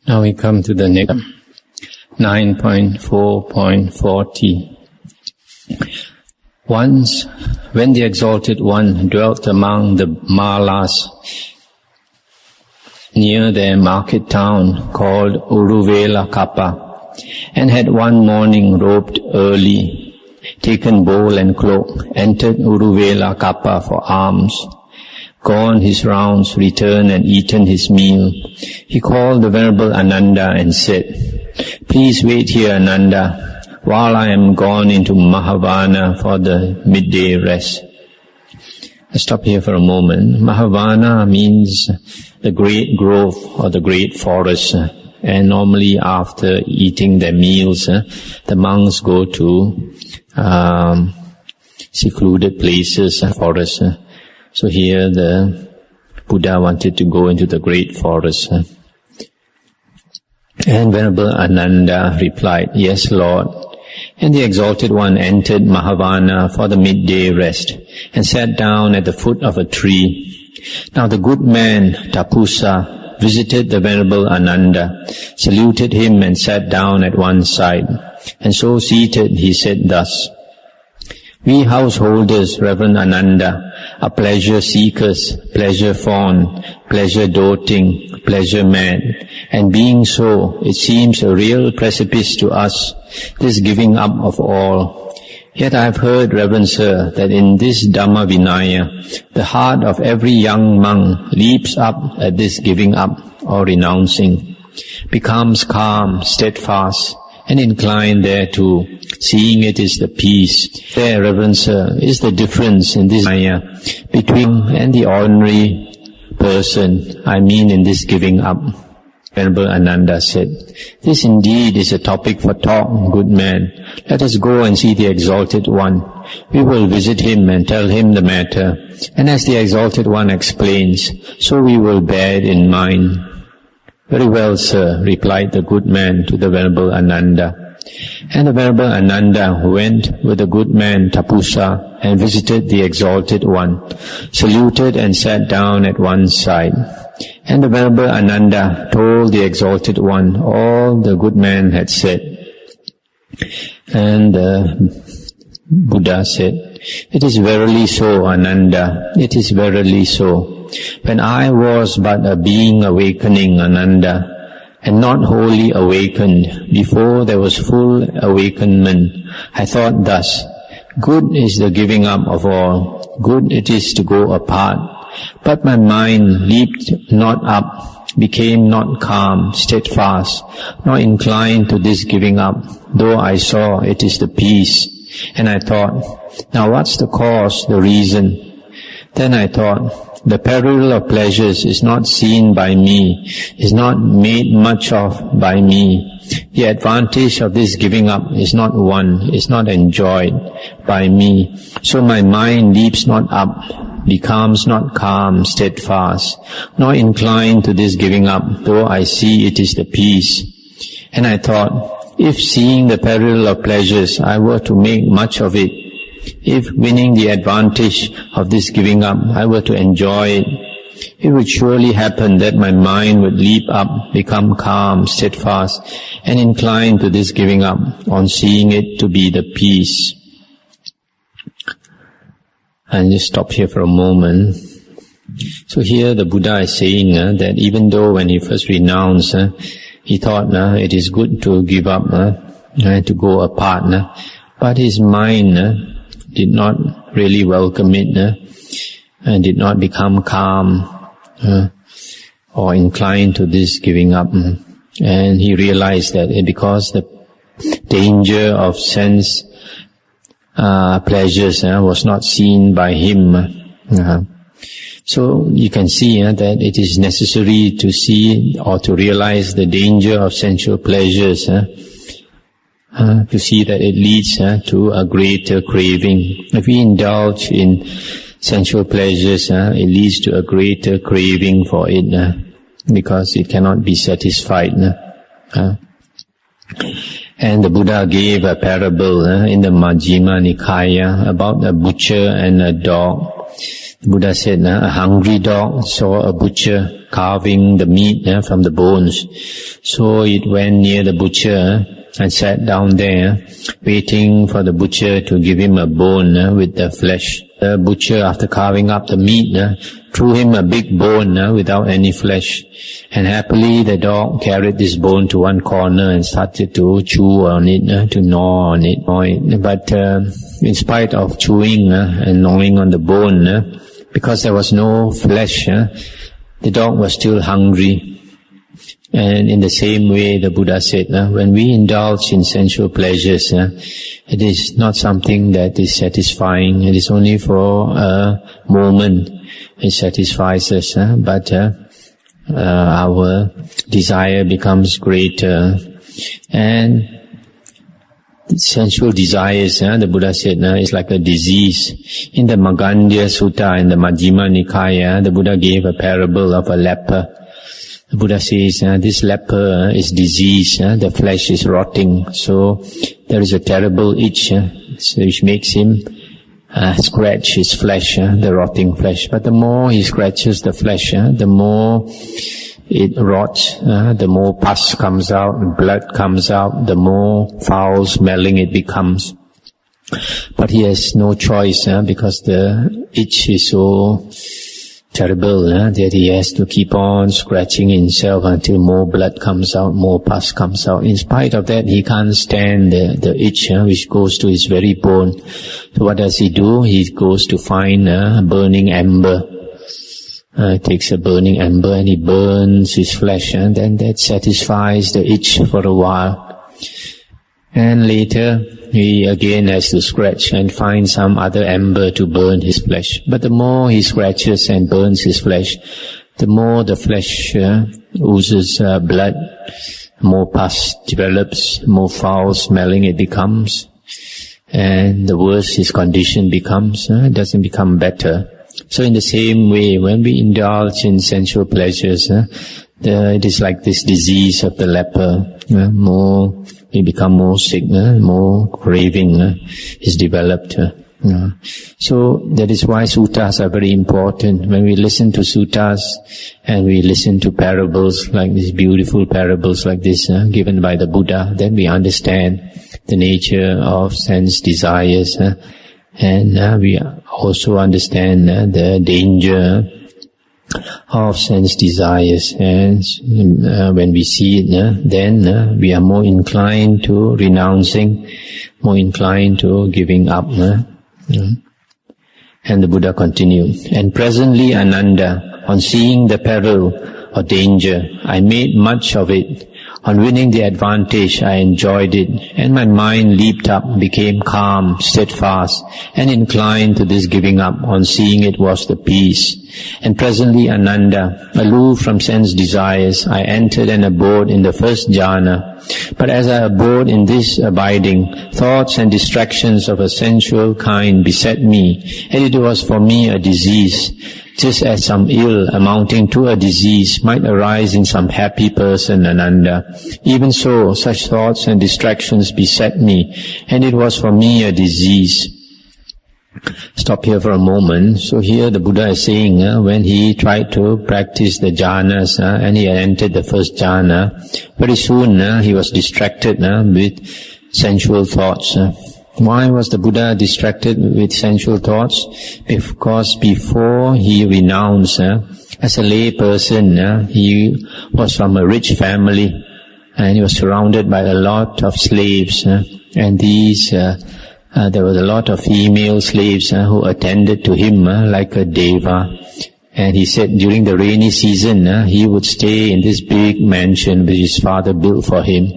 Now we come to the next 9.4.40. Once, when the Exalted One dwelt among the Malas near their market town called Uruvelakapa, and had one morning robed early, taken bowl and cloak, entered Uruvelakapa for alms, gone his rounds, returned and eaten his meal, he called the Venerable Ananda and said, "Please wait here, Ananda, while I am gone into Mahavana for the midday rest." Let's stop here for a moment. Mahavana means the great grove or the great forest. And normally after eating their meals, the monks go to secluded places, forests. So here the Buddha wanted to go into the great forest. And Venerable Ananda replied, "Yes, Lord." And the Exalted One entered Mahavana for the midday rest and sat down at the foot of a tree. Now the good man Tapusa visited the Venerable Ananda, saluted him and sat down at one side. And so seated he said thus, "We householders, Reverend Ananda, are pleasure seekers, pleasure fond, pleasure doting, pleasure mad, and being so, it seems a real precipice to us, this giving up of all. Yet I have heard, Reverend Sir, that in this Dhammavinaya, the heart of every young monk leaps up at this giving up or renouncing, becomes calm, steadfast, and inclined thereto, seeing it is the peace. There, Reverend Sir, is the difference in this Maya between and the ordinary person, I mean in this giving up." Venerable Ananda said, "This indeed is a topic for talk, good man. Let us go and see the Exalted One. We will visit him and tell him the matter, and as the Exalted One explains, so we will bear it in mind." "Very well, sir," replied the good man to the Venerable Ananda. And the Venerable Ananda went with the good man Tapusa and visited the Exalted One, saluted and sat down at one side. And the Venerable Ananda told the Exalted One all the good man had said. And the Buddha said, "It is verily so, Ananda, it is verily so. When I was but a being awakening, Ananda, and not wholly awakened, before there was full awakenment, I thought thus, good is the giving up of all, good it is to go apart. But my mind leaped not up, became not calm, steadfast, nor inclined to this giving up, though I saw it is the peace. And I thought, now what's the cause, the reason? Then I thought, the peril of pleasures is not seen by me, is not made much of by me. The advantage of this giving up is not won, is not enjoyed by me. So my mind leaps not up, becomes not calm, steadfast, nor inclined to this giving up, though I see it is the peace. And I thought, if seeing the peril of pleasures I were to make much of it, if winning the advantage of this giving up I were to enjoy it, it would surely happen that my mind would leap up, become calm, steadfast, and inclined to this giving up on seeing it to be the peace." And just stop here for a moment. So here the Buddha is saying that even though when he first renounced, he thought it is good to give up, to go apart, but his mind did not really welcome it, and did not become calm or inclined to this giving up. And he realized that because the danger of sense pleasures was not seen by him. So you can see that it is necessary to see or to realize the danger of sensual pleasures, to see that it leads to a greater craving. If we indulge in sensual pleasures, it leads to a greater craving for it, because it cannot be satisfied. And the Buddha gave a parable in the Majjhima Nikaya about a butcher and a dog. The Buddha said, a hungry dog saw a butcher carving the meat from the bones. So it went near the butcher and sat down there, waiting for the butcher to give him a bone with the flesh. The butcher, after carving up the meat, threw him a big bone without any flesh. And happily the dog carried this bone to one corner and started to chew on it, to gnaw on it. But in spite of chewing and gnawing on the bone, because there was no flesh, the dog was still hungry. And in the same way, the Buddha said, when we indulge in sensual pleasures, it is not something that is satisfying. It is only for a moment it satisfies us, but our desire becomes greater. And sensual desires, the Buddha said, is like a disease. In the Magandhya Sutta, in the Majjhima Nikaya, the Buddha gave a parable of a leper. The Buddha says, this leper is diseased, the flesh is rotting, so there is a terrible itch, which makes him scratch his flesh, the rotting flesh. But the more he scratches the flesh, the more it rots, the more pus comes out, blood comes out, the more foul smelling it becomes. But he has no choice, because the itch is so terrible, that he has to keep on scratching himself until more blood comes out, more pus comes out. In spite of that, he can't stand the itch, which goes to his very bone. So what does he do? He goes to find a burning ember. Takes a burning ember and he burns his flesh, and then that satisfies the itch for a while. And later, he again has to scratch and find some other ember to burn his flesh. But the more he scratches and burns his flesh, the more the flesh oozes blood, more pus develops, more foul smelling it becomes, and the worse his condition becomes. It doesn't become better. So in the same way, when we indulge in sensual pleasures, it is like this disease of the leper. We become more sick, more craving is developed. So that is why suttas are very important. When we listen to suttas and we listen to parables like these beautiful parables like this given by the Buddha, then we understand the nature of sense desires, and we also understand the danger of sense desires. And when we see it, then we are more inclined to renouncing, more inclined to giving up. And the Buddha continued, and presently, Ananda, on seeing the peril or danger, I made much of it. On winning the advantage, I enjoyed it, and my mind leaped up, became calm, steadfast, and inclined to this giving up. On seeing it was the peace. And presently, Ananda, aloof from sense desires, I entered and abode in the first jhana. But as I abode in this abiding, thoughts and distractions of a sensual kind beset me, and it was for me a disease. Just as some ill amounting to a disease might arise in some happy person, Ananda, even so such thoughts and distractions beset me, and it was for me a disease. Stop here for a moment. So here the Buddha is saying, when he tried to practice the jhanas, and he had entered the first jhana, very soon he was distracted with sensual thoughts. Why was the Buddha distracted with sensual thoughts? Because before he renounced, as a lay person, he was from a rich family, and he was surrounded by a lot of slaves, and these there was a lot of female slaves who attended to him like a deva. And he said during the rainy season, he would stay in this big mansion which his father built for him.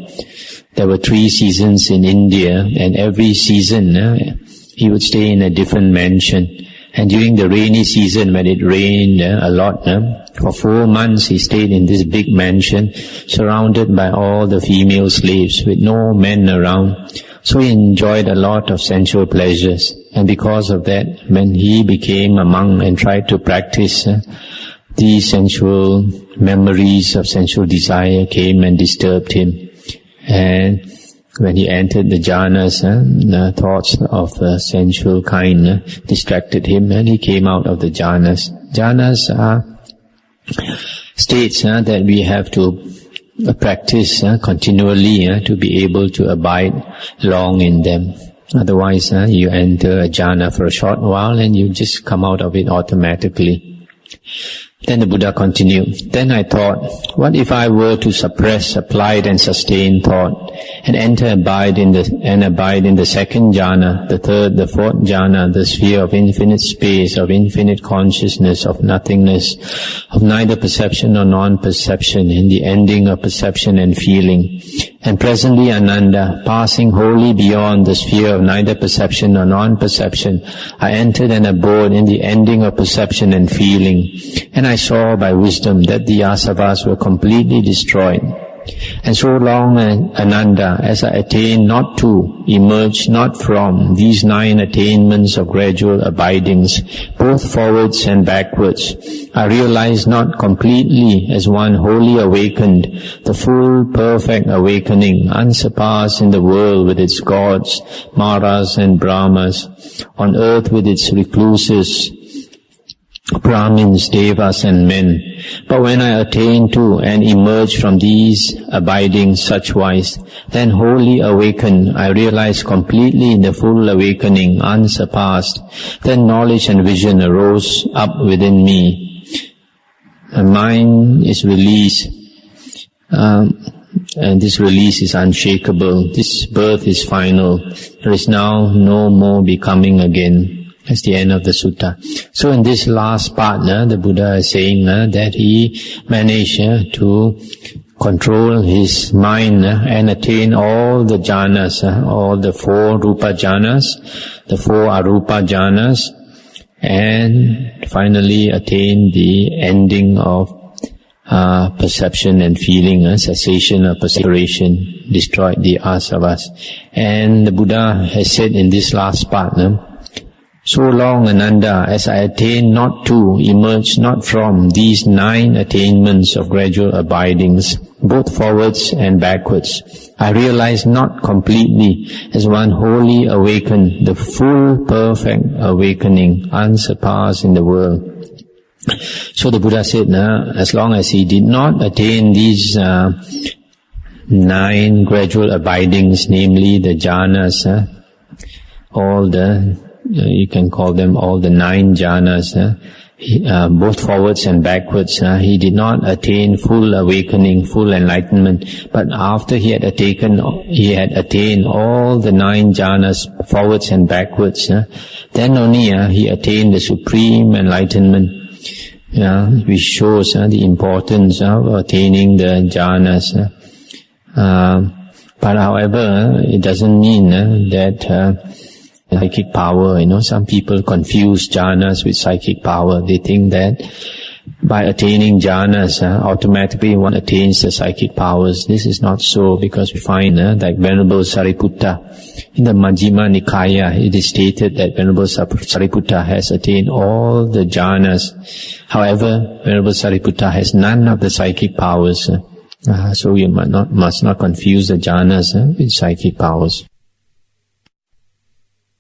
There were 3 seasons in India, and every season he would stay in a different mansion. And during the rainy season, when it rained a lot, for 4 months he stayed in this big mansion, surrounded by all the female slaves, with no men around. So he enjoyed a lot of sensual pleasures. And because of that, when he became a monk and tried to practice, these sensual memories of sensual desire came and disturbed him. And When he entered the jhanas, the thoughts of the sensual kind distracted him, and he came out of the jhanas. Jhanas are states that we have to practice continually to be able to abide long in them. Otherwise, you enter a jhana for a short while and you just come out of it automatically. Then the Buddha continued, "Then I thought, what if I were to suppress applied and sustained thought, and abide in the second jhana, the third, the fourth jhana, the sphere of infinite space, of infinite consciousness, of nothingness, of neither perception nor non-perception, in the ending of perception and feeling. And presently, Ananda, passing wholly beyond the sphere of neither perception nor non-perception, I entered and abode in the ending of perception and feeling. And I saw by wisdom that the asavas were completely destroyed. And so long, Ananda, as I attained not to, emerged not from, these 9 attainments of gradual abidings, both forwards and backwards, I realized not completely as one wholly awakened, the full perfect awakening, unsurpassed in the world with its gods, Maras and Brahmas, on earth with its recluses, Brahmins, Devas and men. But when I attained to and emerged from these abiding such-wise, then wholly awakened, I realized completely in the full awakening, unsurpassed. Then knowledge and vision arose up within me. My mind is released, and this release is unshakable. This birth is final. There is now no more becoming again. That's the end of the sutta. So in this last part, the Buddha is saying that he managed to control his mind and attain all the jhanas, all the 4 rupa jhanas, the 4 arupa jhanas, and finally attain the ending of perception and feeling, cessation of separation, destroyed the asavas. And the Buddha has said in this last part, so long, Ananda, as I attained not to, emerged not from, these 9 attainments of gradual abidings, both forwards and backwards, I realized not completely as one wholly awakened, the full perfect awakening, unsurpassed in the world. So the Buddha said, as long as he did not attain these 9 gradual abidings, namely the jhanas, all the you can call them all the 9 jhanas, both forwards and backwards. He did not attain full awakening, full enlightenment. But after he had attained all the 9 jhanas, forwards and backwards, then only he attained the supreme enlightenment, which shows the importance of attaining the jhanas. But however, it doesn't mean that psychic power, some people confuse jhanas with psychic power. They think that by attaining jhanas, automatically one attains the psychic powers. This is not so, because we find that Venerable Sariputta, in the Majjhima Nikaya, it is stated that Venerable Sariputta has attained all the jhanas. However, Venerable Sariputta has none of the psychic powers. So you must not confuse the jhanas with psychic powers.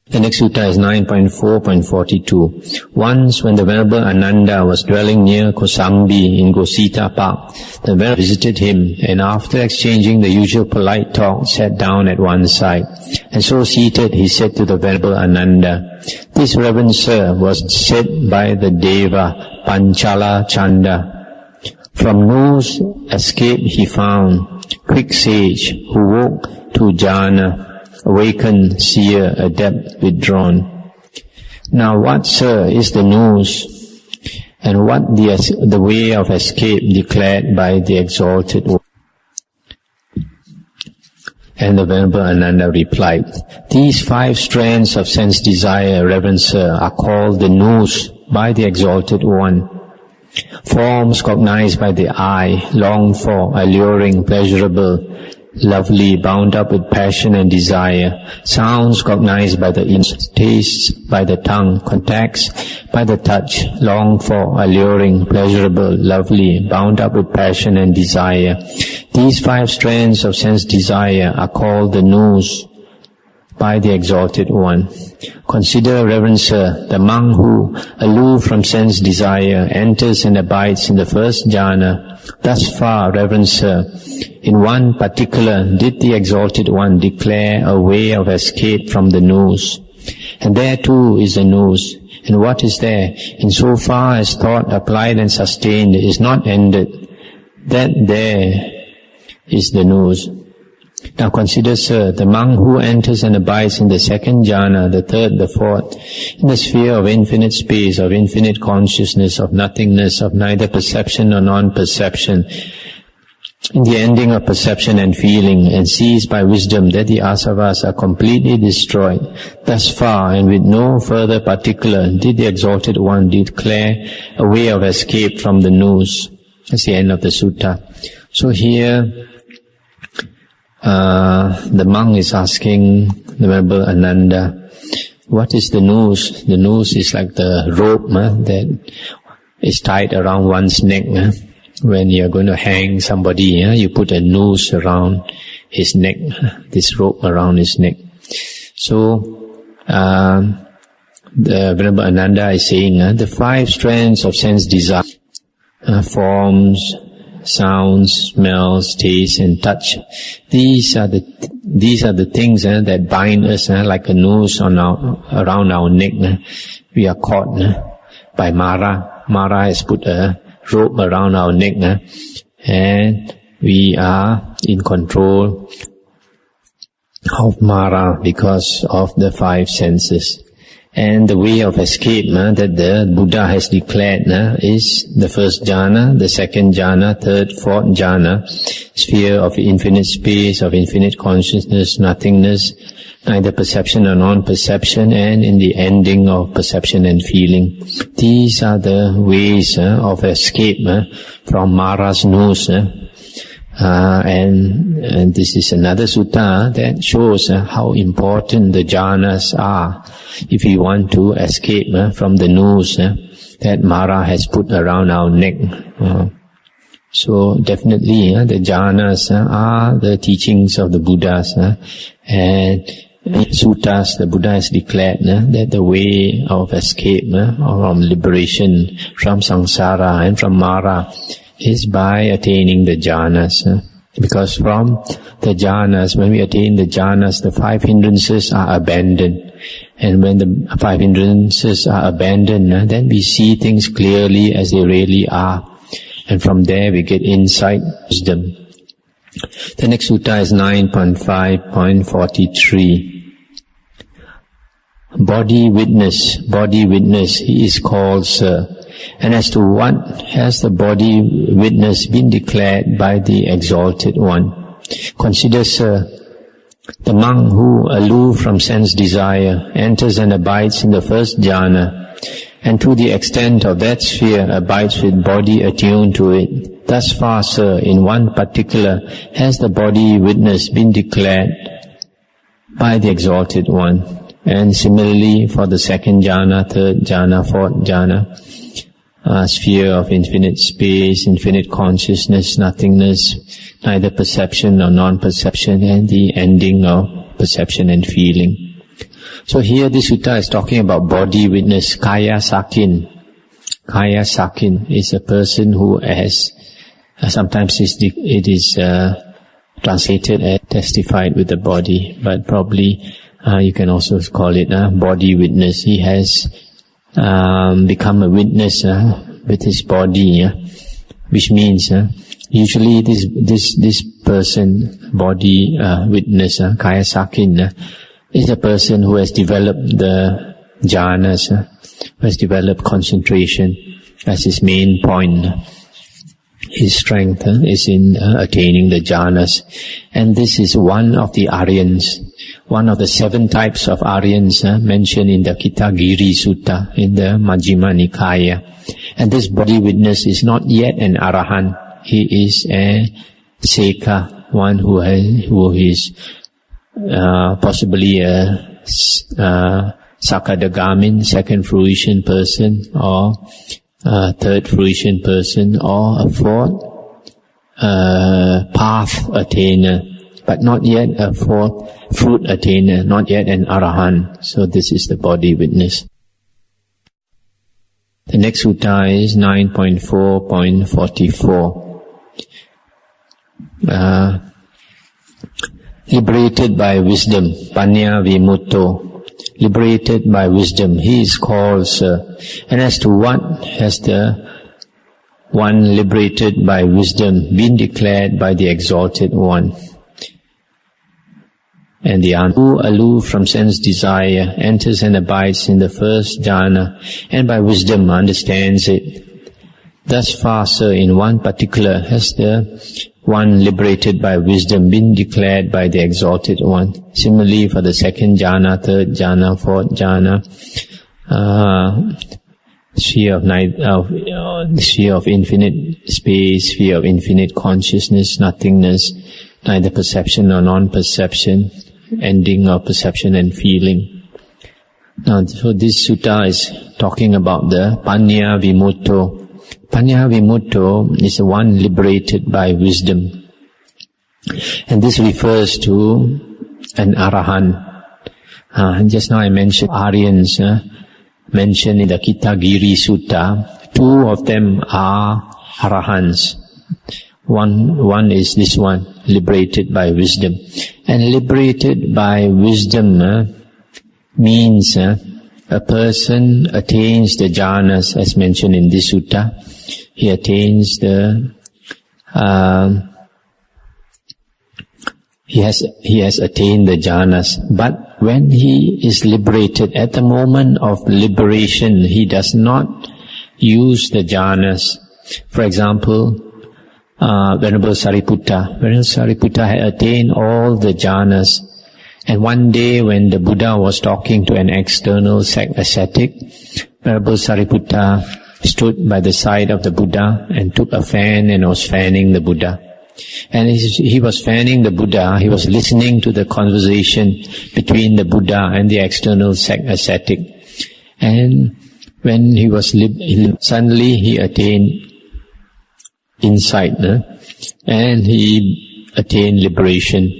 The next sutta is 9.4.42. Once when the Venerable Ananda was dwelling near Kosambi in Gosita Park, the Venerable visited him, and after exchanging the usual polite talk, sat down at one side. And so seated, he said to the Venerable Ananda, "This reverend sir was said by the Deva Panchala Chanda. From whose escape he found, quick sage, who woke to jhana, awakened, seer, adept, withdrawn. Now what, sir, is the news, and what the way of escape declared by the exalted one?" And the Venerable Ananda replied, "These 5 strands of sense desire, reverend sir, are called the news by the exalted one. Forms cognized by the eye, longed for, alluring, pleasurable, lovely, bound up with passion and desire, sounds cognized by the ears, tastes by the tongue, contacts by the touch, longed for, alluring, pleasurable, lovely, bound up with passion and desire. These 5 strands of sense desire are called the noose by the Exalted One. Consider, Reverend Sir, the monk who, aloof from sense desire, enters and abides in the first jhana. Thus far, Reverend Sir, in one particular did the Exalted One declare a way of escape from the noose. And there too is the noose. And what is there? In so far as thought applied and sustained is not ended, that there is the noose. Now consider, sir, the monk who enters and abides in the second jhana, the third, the fourth, in the sphere of infinite space, of infinite consciousness, of nothingness, of neither perception nor non-perception, in the ending of perception and feeling, and sees by wisdom that the asavas are completely destroyed. Thus far, and with no further particular, did the Exalted One declare a way of escape from the noose. That's the end of the sutta. So here, the monk is asking the Venerable Ananda, what is the noose? The noose is like the rope that is tied around one's neck. When you're going to hang somebody, you put a noose around his neck, this rope around his neck. So, the Venerable Ananda is saying, the 5 strands of sense desire, forms, sounds, smells, taste, and touch. These are the things that bind us like a noose on around our neck. We are caught by Mara. Mara has put a rope around our neck, and we are in control of Mara because of the 5 senses. And the way of escape that the Buddha has declared is the first jhana, the second jhana, third, fourth jhana, sphere of infinite space, of infinite consciousness, nothingness, neither perception or non-perception, and in the ending of perception and feeling. These are the ways of escape from Mara's noose. And this is another sutta that shows how important the jhanas are if we want to escape from the noose that Mara has put around our neck. So definitely the jhanas are the teachings of the Buddhas, and suttas the Buddha has declared that the way of escape or liberation from samsara and from Mara is by attaining the jhanas. Because from the jhanas, when we attain the jhanas, the 5 hindrances are abandoned. And when the 5 hindrances are abandoned, then we see things clearly as they really are. And from there we get insight, wisdom. The next sutta is 9.5.43. Body witness, he is called Sir. And as to what has the body witness been declared by the Exalted One? Consider, sir, the monk who, aloof from sense desire, enters and abides in the first jhana, and to the extent of that sphere abides with body attuned to it. Thus far, sir, in one particular has the body witness been declared by the Exalted One. And similarly for the second jhana, third jhana, fourth jhana, sphere of infinite space, infinite consciousness, nothingness, neither perception nor non-perception, and the ending of perception and feeling. So here this sutta is talking about body witness, kaya sakin. Kaya sakin is a person who has, sometimes it is translated as testified with the body, but probably you can also call it body witness. He has become a witness with his body, which means usually this person, body witness, kaya sakin, is a person who has developed the jhanas, who has developed concentration as his main point. His strength is in attaining the jhanas, and this is one of the Aryans, one of the 7 types of Aryans mentioned in the Kitagiri Sutta in the Majjhima Nikaya. And this body witness is not yet an Arahant. He is a Seka, one who is possibly a Sakadagamin, second fruition person, or third fruition person, or a fourth path attainer, but not yet a fourth fruit attainer, not yet an Arahant. So this is the body witness. The next sutta is 9.4.44. Liberated by wisdom, Panya Vimutto. Liberated by wisdom, he is called Sir. And as to what has the one liberated by wisdom been declared by the Exalted One? And the answer, who aloof from sense desire, enters and abides in the first jhana, and by wisdom understands it. Thus far, sir, in one particular has the one liberated by wisdom been declared by the Exalted One. Similarly, for the second jhana, third jhana, fourth jhana, sphere of infinite space, sphere of infinite consciousness, nothingness, neither perception nor non-perception, ending of perception and feeling. Now, so this sutta is talking about the Panya Vimutto. Panya Vimutto is the one liberated by wisdom. And this refers to an Arahant. Just now I mentioned Aryans, mentioned in the Kittagiri Sutta. Two of them are Arahants. One is this one, liberated by wisdom. And liberated by wisdom means a person attains the jhanas, as mentioned in this sutta. He attains he has attained the jhanas. But when he is liberated, at the moment of liberation, he does not use the jhanas. For example, Venerable Sariputta had attained all the jhanas. And one day when the Buddha was talking to an external ascetic, Venerable Sariputta stood by the side of the Buddha and took a fan and was fanning the Buddha. And he was fanning the Buddha, he was listening to the conversation between the Buddha and the external ascetic. And when he was suddenly he attained insight, and he attained liberation.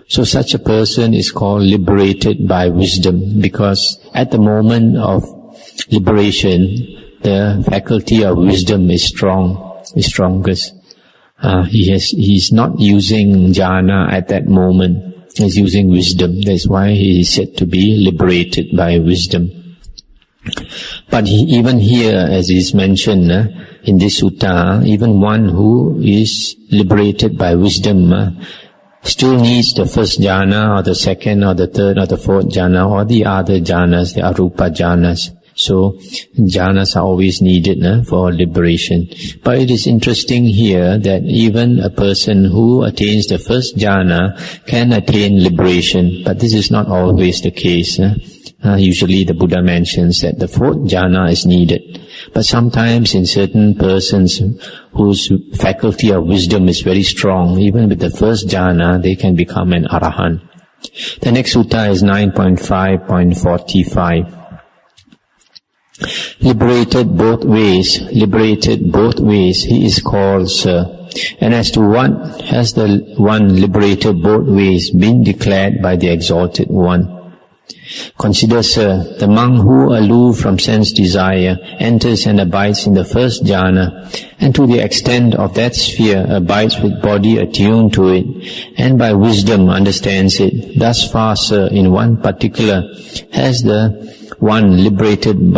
So such a person is called liberated by wisdom, because at the moment of liberation, the faculty of wisdom is strongest. He is not using jhana at that moment. He is using wisdom. That's why he is said to be liberated by wisdom. But even here, as is mentioned in this sutta, even one who is liberated by wisdom still needs the first jhana, or the second, or the third, or the fourth jhana, or the other jhanas, the arupa jhanas. So jhanas are always needed for liberation. But it is interesting here that even a person who attains the first jhana can attain liberation, but this is not always the case. Usually the Buddha mentions that the fourth jhana is needed. But sometimes in certain persons whose faculty of wisdom is very strong, even with the first jhana, they can become an Arahant. The next sutta is 9.5.45. Liberated both ways, he is called Sir. And as to what has the one liberated both ways been declared by the Exalted One? Consider, sir, the monk who, aloof from sense desire, enters and abides in the first jhana, and to the extent of that sphere abides with body attuned to it, and by wisdom understands it. Thus far, sir, in one particular, has the one liberated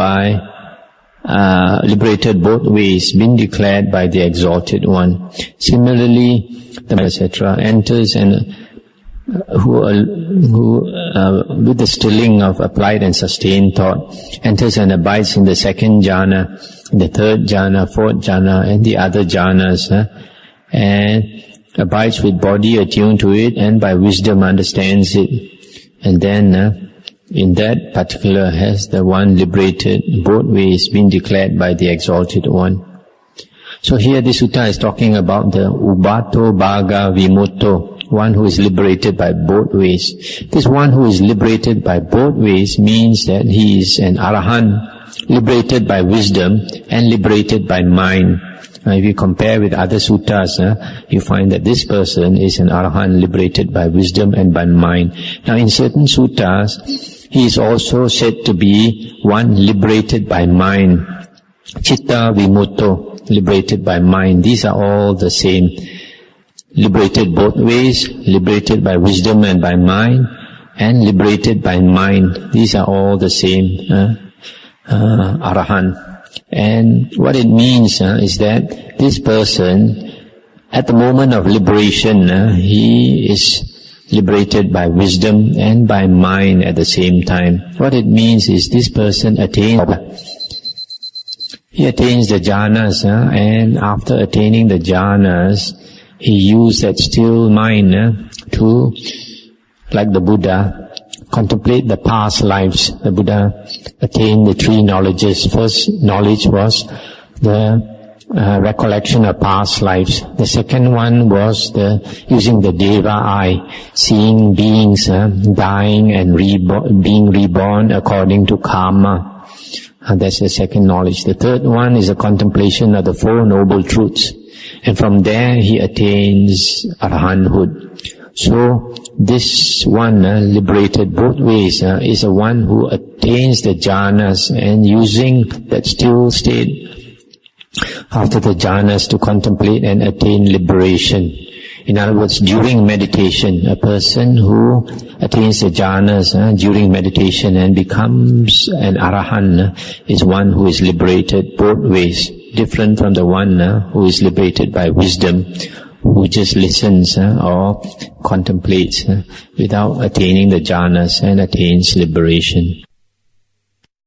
both ways been declared by the Exalted One. Similarly, the etc. enters and who with the stilling of applied and sustained thought, enters and abides in the second jhana, in the third jhana, fourth jhana, and the other jhanas, and abides with body attuned to it, and by wisdom understands it. And then, in that particular has the one liberated both ways been declared by the Exalted One. So here this sutta is talking about the Ubato Bhaga Vimutto. one who is liberated by both ways. This one who is liberated by both ways means that he is an arahant, liberated by wisdom and liberated by mind. If you compare with other suttas, you find that this person is an arahant liberated by wisdom and by mind. Now in certain suttas, he is also said to be one liberated by mind. Chitta vimutto, liberated by mind. These are all the same. Liberated both ways, liberated by wisdom and by mind, and liberated by mind. These are all the same arahant. And what it means is that this person, at the moment of liberation, he is liberated by wisdom and by mind at the same time. What it means is this person attains the jhanas, and after attaining the jhanas, he used that still mind to, like the Buddha, contemplate the past lives. The Buddha attained the three knowledges. First knowledge was the recollection of past lives. The second one was using the Deva eye, seeing beings dying and being reborn according to karma. That's the second knowledge. The third one is a contemplation of the Four Noble Truths. And from there he attains arahanthood. So this one, liberated both ways, is a one who attains the jhanas, and using that still state after the jhanas to contemplate and attain liberation. In other words, during meditation, a person who attains the jhanas during meditation and becomes an arahant is one who is liberated both ways, different from the one who is liberated by wisdom, who just listens or contemplates without attaining the jhanas and attains liberation.